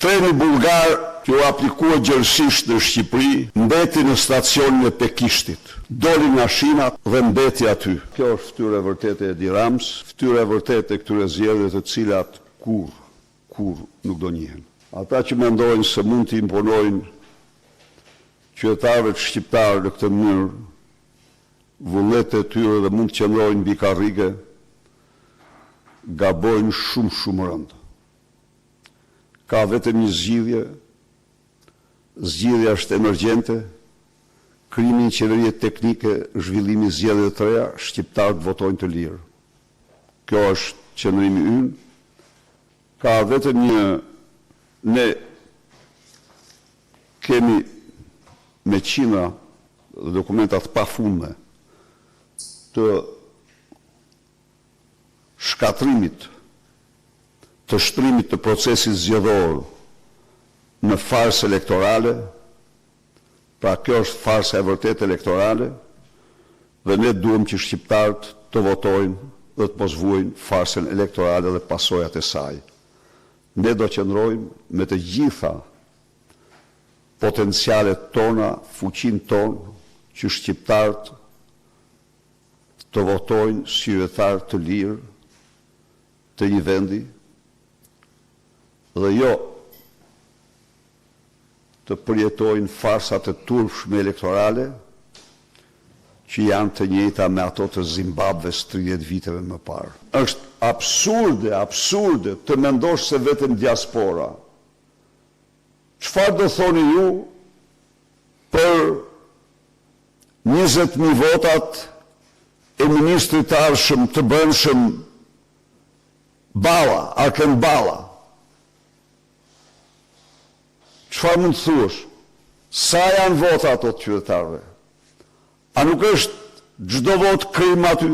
Treni bulgar që u aplikua gjërësisht në Shqipëri, mbeti në stacionin e Pekishtit. Doli nga shinat dhe mbeti aty. Kjo është fytyra e vërtetë e Edi Rams, fytyra e vërtetë e këtyre zgjedhjeve të cilat kur nuk do njihen. Ata që mendojnë se mund të imponojnë qytetarëve shqiptarë në këtë mënyrë, vullnetet e tyre dhe mund të qëndrojnë mbi karrige, gabojnë shumë rënd. Ka vetëm një zgjidhje, zgjidhja është emergjente, krimi i qeverie teknike, zhvillimi i zgjedhjeve të reja, shqiptarët votojnë të lirë. Kjo është qëndrimi ynë. Ka vetëm një, ne kemi me qindra dhe dokumentat pafundme të shkatrimit, të shtrimit të procesit zgjedhor në farsë elektorale, pra kjo është farsa e vërtet elektorale, dhe ne duhem që shqiptarët të votojnë dhe të mos vuajnë farsën elektorale dhe pasojat e saj. Ne do qëndrojmë me të gjitha potencialet tona, fuqinë tonë, që shqiptarët të votojnë si qytetarë të lirë të një vendi, dhe jo të përjetojnë farsat e turpshme elektorale që janë të njëjta me ato të Zimbabves 30 viteve më parë. Është absurde të mendosh se vetëm diaspora. Çfarë do thoni ju për 20.000 votat e ministrit të arshëm të brendshëm Balla, Arken Balla? Çfarë mund të thuash? Sa janë vota ato të qytetarëve? A nuk është çdo vot krim aty?